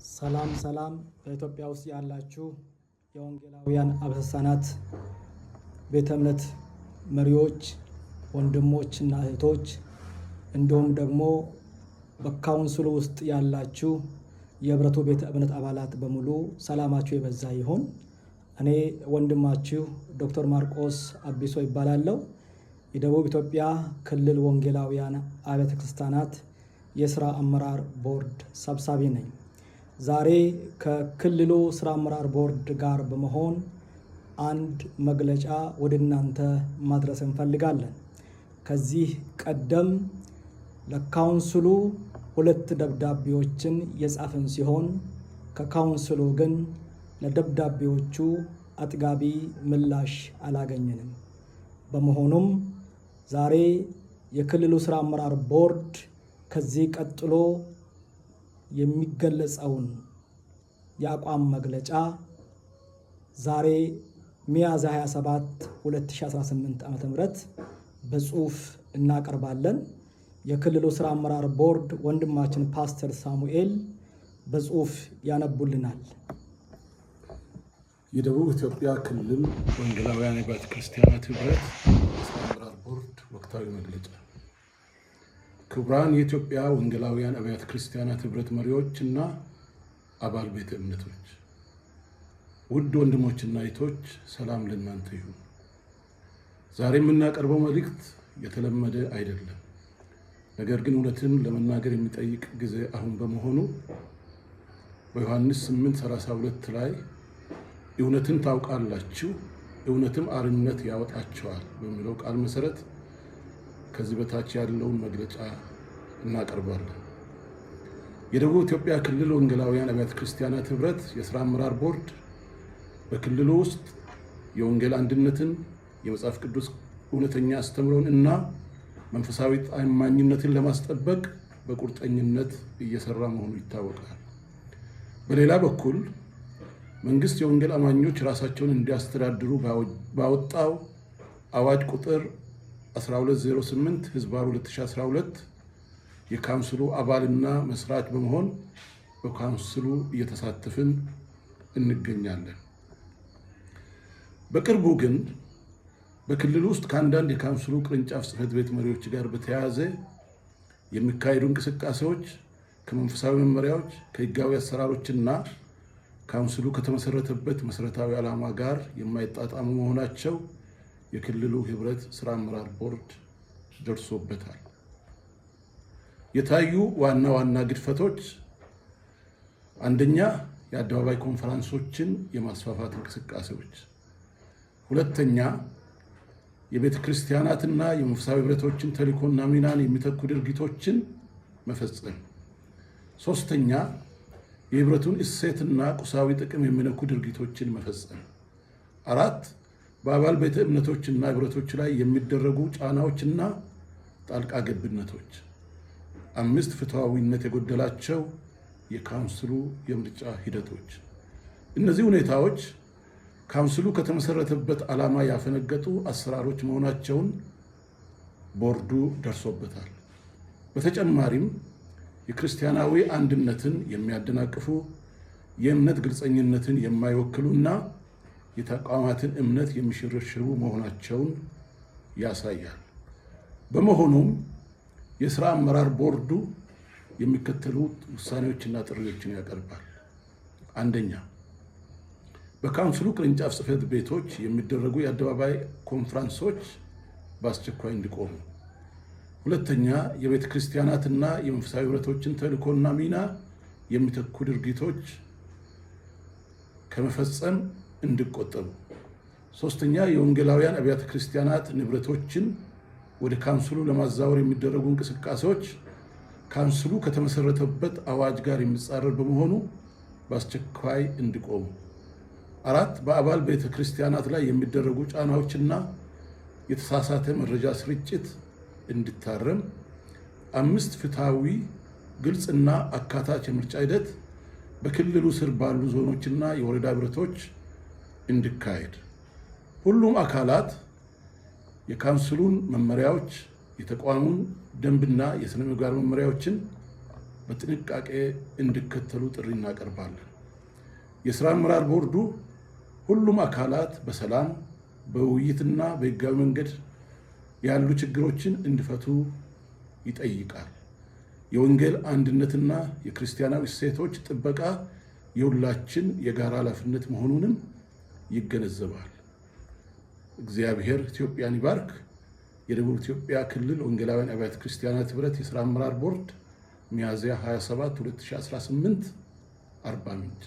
ሰላም በኢትዮጵያ ውስጥ ያላችሁ የወንጌላውያን አብያተ ቤተ እምነት መሪዎች ወንድሞችና እህቶች እንዲሁም ደግሞ በካውንስሉ ውስጥ ያላችሁ የህብረቱ ቤተ እምነት አባላት በሙሉ ሰላማችሁ የበዛ ይሁን። እኔ ወንድማችሁ ዶክተር ማርቆስ አቢሶ ይባላለሁ። የደቡብ ኢትዮጵያ ክልል ወንጌላውያን አብያተ ክርስቲያናት የሥራ አመራር ቦርድ ሰብሳቢ ነኝ። ዛሬ ከክልሉ ሥራ አመራር ቦርድ ጋር በመሆን አንድ መግለጫ ወደ እናንተ ማድረስ እንፈልጋለን። ከዚህ ቀደም ለካውንስሉ 2 ደብዳቤዎችን የጻፍን ሲሆን ከካውንስሉ ግን ለደብዳቤዎቹ አጥጋቢ ምላሽ አላገኘንም። በመሆኑም ዛሬ የክልሉ ሥራ አመራር ቦርድ ከዚህ ቀጥሎ የሚገለጸውን የአቋም መግለጫ ዛሬ ሚያዝያ 27 2018 ዓ.ም በጽሁፍ እናቀርባለን። የክልሉ ሥራ አመራር ቦርድ ወንድማችን ፓስተር ሳሙኤል በጽሁፍ ያነቡልናል። የደቡብ ኢትዮጵያ ክልል ወንጌላውያን አብያተ ክርስቲያናት ህብረት ሥራ አመራር ቦርድ ወቅታዊ መግለጫ። ክቡራን የኢትዮጵያ ወንጌላውያን አብያተ ክርስቲያናት ህብረት መሪዎችና አባል ቤተ እምነቶች፣ ውድ ወንድሞችና እህቶች፣ ሰላም ለእናንተ ይሁን። ዛሬ የምናቀርበው መልእክት የተለመደ አይደለም። ነገር ግን እውነትን ለመናገር የሚጠይቅ ጊዜ አሁን በመሆኑ በዮሐንስ 8:32 ላይ እውነትን ታውቃላችሁ እውነትም አርነት ያወጣችኋል በሚለው ቃል መሰረት ከዚህ በታች ያለውን መግለጫ እናቀርባለን። የደቡብ ኢትዮጵያ ክልል ወንጌላውያን አብያተ ክርስቲያናት ህብረት የሥራ አመራር ቦርድ በክልሉ ውስጥ የወንጌል አንድነትን፣ የመጽሐፍ ቅዱስ እውነተኛ አስተምሮን እና መንፈሳዊ ታማኝነትን ለማስጠበቅ በቁርጠኝነት እየሰራ መሆኑ ይታወቃል። በሌላ በኩል መንግስት የወንጌል አማኞች ራሳቸውን እንዲያስተዳድሩ ባወጣው አዋጅ ቁጥር 1208/2012 የካውንስሉ አባልና መስራች በመሆን በካውንስሉ እየተሳተፍን እንገኛለን። በቅርቡ ግን በክልሉ ውስጥ ከአንዳንድ የካውንስሉ ቅርንጫፍ ጽሕፈት ቤት መሪዎች ጋር በተያያዘ የሚካሄዱ እንቅስቃሴዎች ከመንፈሳዊ መመሪያዎች፣ ከህጋዊ አሰራሮችና ካውንስሉ ከተመሰረተበት መሰረታዊ ዓላማ ጋር የማይጣጣሙ መሆናቸው የክልሉ ህብረት ሥራ አመራር ቦርድ ደርሶበታል። የታዩ ዋና ዋና ግድፈቶች፣ አንደኛ የአደባባይ ኮንፈረንሶችን የማስፋፋት እንቅስቃሴዎች፣ ሁለተኛ የቤተ ክርስቲያናትና የመንፈሳዊ ህብረቶችን ተልእኮና ሚናን የሚተኩ ድርጊቶችን መፈጸም፣ ሶስተኛ የህብረቱን እሴትና ቁሳዊ ጥቅም የሚነኩ ድርጊቶችን መፈጸም፣ አራት በአባል ቤተ እምነቶችና ህብረቶች ላይ የሚደረጉ ጫናዎችና ጣልቃ ገብነቶች፣ አምስት ፍትሃዊነት የጎደላቸው የካውንስሉ የምርጫ ሂደቶች። እነዚህ ሁኔታዎች ካውንስሉ ከተመሰረተበት ዓላማ ያፈነገጡ አሰራሮች መሆናቸውን ቦርዱ ደርሶበታል። በተጨማሪም የክርስቲያናዊ አንድነትን የሚያደናቅፉ፣ የእምነት ግልጸኝነትን የማይወክሉና የተቋማትን እምነት የሚሽርሽሩ መሆናቸውን ያሳያል። በመሆኑም የሥራ አመራር ቦርዱ የሚከተሉት ውሳኔዎችና ጥሪዎችን ያቀርባል። አንደኛ፣ በካውንስሉ ቅርንጫፍ ጽሕፈት ቤቶች የሚደረጉ የአደባባይ ኮንፈረንሶች በአስቸኳይ እንዲቆሙ። ሁለተኛ፣ የቤተ ክርስቲያናትና የመንፈሳዊ ህብረቶችን ተልእኮና ሚና የሚተኩ ድርጊቶች ከመፈጸም እንዲቆጠቡ። ሶስተኛ፣ የወንጌላውያን አብያተ ክርስቲያናት ንብረቶችን ወደ ካውንስሉ ለማዛወር የሚደረጉ እንቅስቃሴዎች ካውንስሉ ከተመሰረተበት አዋጅ ጋር የሚጻረር በመሆኑ በአስቸኳይ እንዲቆሙ። አራት፣ በአባል ቤተ ክርስቲያናት ላይ የሚደረጉ ጫናዎችና የተሳሳተ መረጃ ስርጭት እንዲታረም። አምስት፣ ፍትሃዊ፣ ግልጽና አካታች የምርጫ ሂደት በክልሉ ስር ባሉ ዞኖችና የወረዳ ህብረቶች እንዲካሄድ። ሁሉም አካላት የካውንስሉን መመሪያዎች፣ የተቋሙን ደንብና የሥነ ምግባር መመሪያዎችን በጥንቃቄ እንዲከተሉ ጥሪ እናቀርባለን። የሥራ አመራር ቦርዱ ሁሉም አካላት በሰላም በውይይትና በሕጋዊ መንገድ ያሉ ችግሮችን እንዲፈቱ ይጠይቃል። የወንጌል አንድነትና የክርስቲያናዊ እሴቶች ጥበቃ የሁላችን የጋራ ኃላፊነት መሆኑንም ይገነዘባል። እግዚአብሔር ኢትዮጵያን ይባርክ። የደቡብ ኢትዮጵያ ክልል ወንጌላውያን አብያተ ክርስቲያናት ኅብረት የሥራ አመራር ቦርድ ሚያዝያ 27 2018 አርባ ምንጭ